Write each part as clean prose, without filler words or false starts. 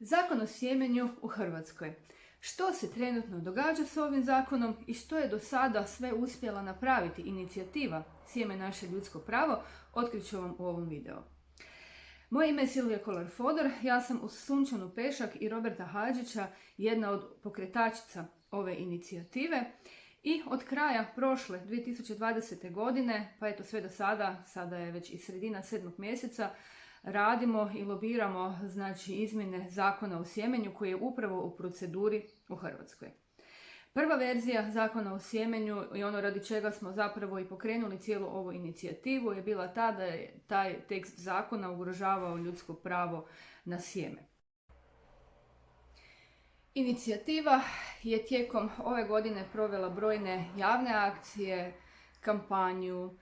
Zakon o sjemenju u Hrvatskoj. Što se trenutno događa s ovim zakonom i što je do sada sve uspjela napraviti inicijativa Sjeme naše ljudsko pravo, otkrit ću vam u ovom videu. Moje ime je Silvija Kolar-Fodor, ja sam uz Sunčanu Pešak i Roberta Hadžića jedna od pokretačica ove inicijative i od kraja prošle 2020. godine, pa eto sve do sada je već i sredina 7. mjeseca, radimo i lobiramo izmjene zakona o sjemenju koji je upravo u proceduri u Hrvatskoj. Prva verzija zakona o sjemenju i ono radi čega smo zapravo i pokrenuli cijelu ovu inicijativu je bila ta da je taj tekst zakona ugrožavao ljudsko pravo na sjeme. Inicijativa je tijekom ove godine provela brojne javne akcije, kampanju,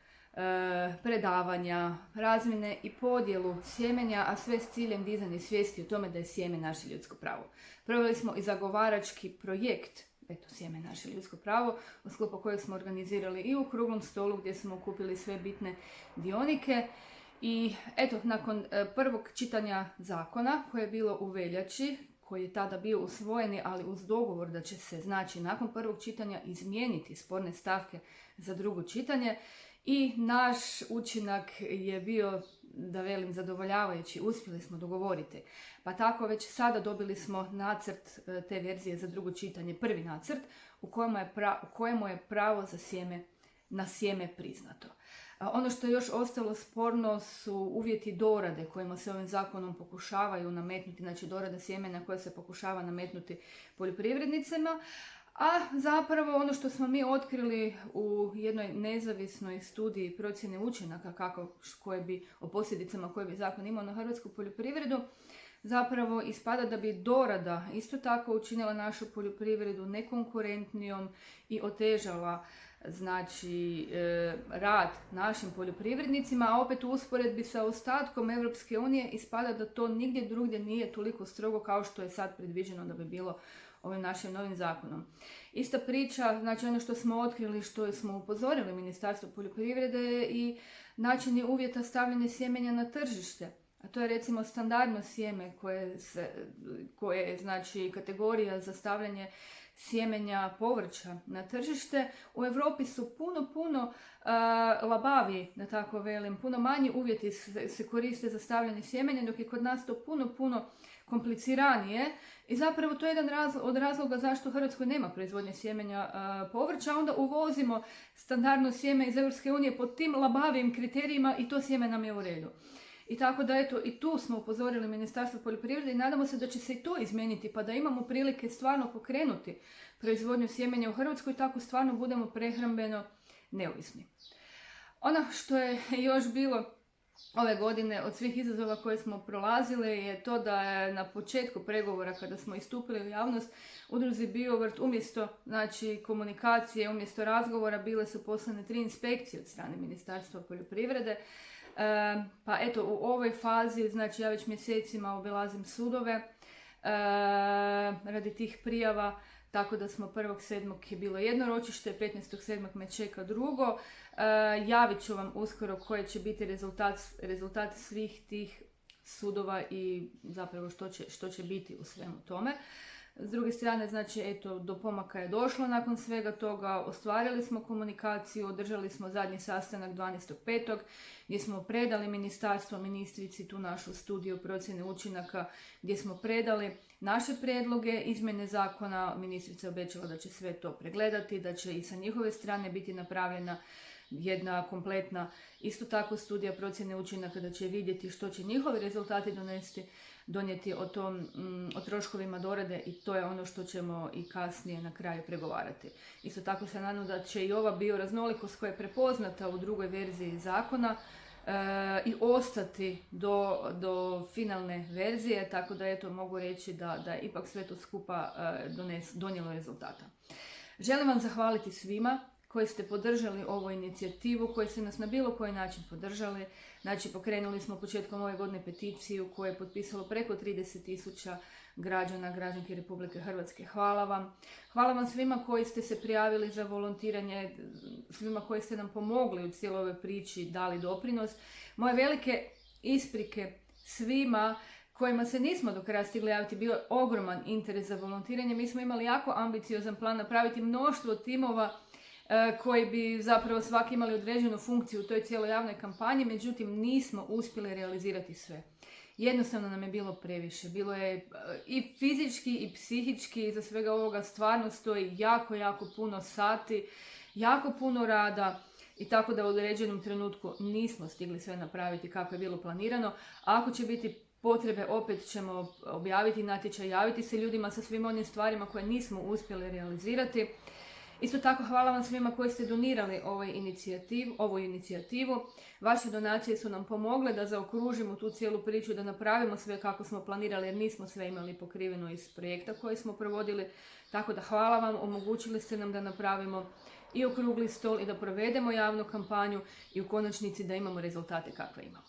predavanja, razmjene i podjelu sjemenja, a sve s ciljem dizanja svijesti o tome da je sjeme naše ljudsko pravo. Proveli smo i zagovarački projekt Sjeme naše ljudsko pravo, u sklopu kojeg smo organizirali i u okruglom stolu gdje smo okupili sve bitne dionike. I nakon prvog čitanja zakona koje je bilo u veljači, koji je tada bio usvojeni, ali uz dogovor da će se nakon prvog čitanja izmijeniti sporne stavke za drugo čitanje, i naš učinak je bio, da velim, zadovoljavajući. Uspjeli smo dogovoriti. Pa tako već sada dobili smo nacrt te verzije za drugo čitanje, prvi nacrt, u kojemu je pravo na sjeme priznato. Ono što je još ostalo sporno su uvjeti dorade kojima se ovim zakonom pokušavaju nametnuti, znači dorada sjemena koja se pokušava nametnuti poljoprivrednicima. A zapravo ono što smo mi otkrili u jednoj nezavisnoj studiji procjene učinaka o posljedicama koje bi zakon imao na hrvatsku poljoprivredu, zapravo ispada da bi dorada isto tako učinila našu poljoprivredu nekonkurentnijom i otežala rad našim poljoprivrednicima, a opet u usporedbi sa ostatkom Europske unije ispada da to nigdje drugdje nije toliko strogo kao što je sad predviđeno da bi bilo ovim našim novim zakonom. Ista priča, ono što smo otkrili, što smo upozorili Ministarstvo poljoprivrede i načini uvjeta stavljanja sjemenja na tržište. A to je recimo standardno sjeme koje je kategorija za stavljanje sjemenja povrća na tržište. U Europi su puno labaviji, da tako velim, puno manji uvjeti se koriste za stavljanje sjemenja, dok je kod nas to puno kompliciranije. I zapravo to je jedan od razloga zašto u Hrvatskoj nema proizvodnje sjemenja povrća, onda uvozimo standardno sjeme iz Europske unije pod tim labavijim kriterijima i to sjeme nam je u redu. I tako da i tu smo upozorili Ministarstvo poljoprivrede i nadamo se da će se i to izmijeniti pa da imamo prilike stvarno pokrenuti proizvodnju sjemenja u Hrvatskoj i tako stvarno budemo prehrambeno neovisni. Ono što je još bilo ove godine od svih izazova koje smo prolazili je to da je na početku pregovora kada smo istupili u javnost udruzi Biovrt umjesto komunikacije, umjesto razgovora bile su poslane 3 inspekcije od strane Ministarstva poljoprivrede. Pa eto, u ovoj fazi, ja već mjesecima obilazim sudove radi tih prijava, tako da smo 1.7. je bilo jedno ročište, 15.7. me čeka drugo. Javit ću vam uskoro koji će biti rezultat svih tih sudova i zapravo što će biti u svemu tome. S druge strane, do pomaka je došlo nakon svega toga, ostvarili smo komunikaciju, održali smo zadnji sastanak 12.5. gdje smo predali ministrici tu našu studiju procjene učinaka, gdje smo predali naše prijedloge, izmjene zakona. Ministrica obećala da će sve to pregledati, da će i sa njihove strane biti napravljena jedna kompletna, isto tako studija procjene učinaka, da će vidjeti što će njihovi rezultati donijeti o troškovima dorade i to je ono što ćemo i kasnije na kraju pregovarati. Isto tako se nadam da će i ova bioraznolikost koja je prepoznata u drugoj verziji zakona i ostati do finalne verzije, tako da mogu reći da je ipak sve to skupa donijelo rezultata. Želim vam zahvaliti svima koji ste podržali ovu inicijativu, koji ste nas na bilo koji način podržali. Pokrenuli smo početkom ove godine peticiju koju je potpisalo preko 30.000 građanki Republike Hrvatske. Hvala vam. Hvala vam svima koji ste se prijavili za volontiranje, svima koji ste nam pomogli u cijeloj ovoj priči, dali doprinos. Moje velike isprike svima kojima se nismo do kraja stigli javiti, bio ogroman interes za volontiranje. Mi smo imali jako ambiciozan plan napraviti mnoštvo timova koji bi zapravo svaki imali određenu funkciju u toj cijeloj javnoj kampanji, međutim nismo uspjeli realizirati sve. Jednostavno nam je bilo previše. Bilo je i fizički i psihički, iza svega ovoga stvarno stoji jako, jako puno sati, jako puno rada i tako da u određenom trenutku nismo stigli sve napraviti kako je bilo planirano. Ako će biti potrebe, opet ćemo objaviti natječaj, javiti se ljudima sa svim onim stvarima koje nismo uspjeli realizirati. Isto tako hvala vam svima koji ste donirali ovu inicijativu. Vaše donacije su nam pomogle da zaokružimo tu cijelu priču, da napravimo sve kako smo planirali, jer nismo sve imali pokriveno iz projekta koji smo provodili. Tako da hvala vam, omogućili ste nam da napravimo i okrugli stol i da provedemo javnu kampanju i u konačnici da imamo rezultate kakve imamo.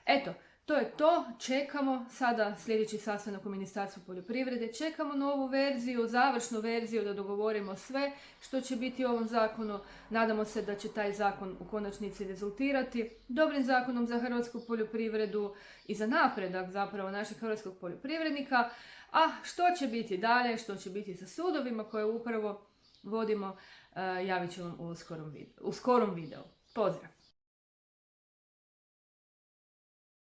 Eto, to je to. Čekamo sada sljedeći sastanak u Ministarstvu poljoprivrede. Čekamo novu verziju, završnu verziju da dogovorimo sve što će biti u ovom zakonu. Nadamo se da će taj zakon u konačnici rezultirati dobrim zakonom za hrvatsku poljoprivredu i za napredak zapravo našeg hrvatskog poljoprivrednika. A što će biti dalje, što će biti sa sudovima koje upravo vodimo, javit ću vam u skorom videu. Pozdrav!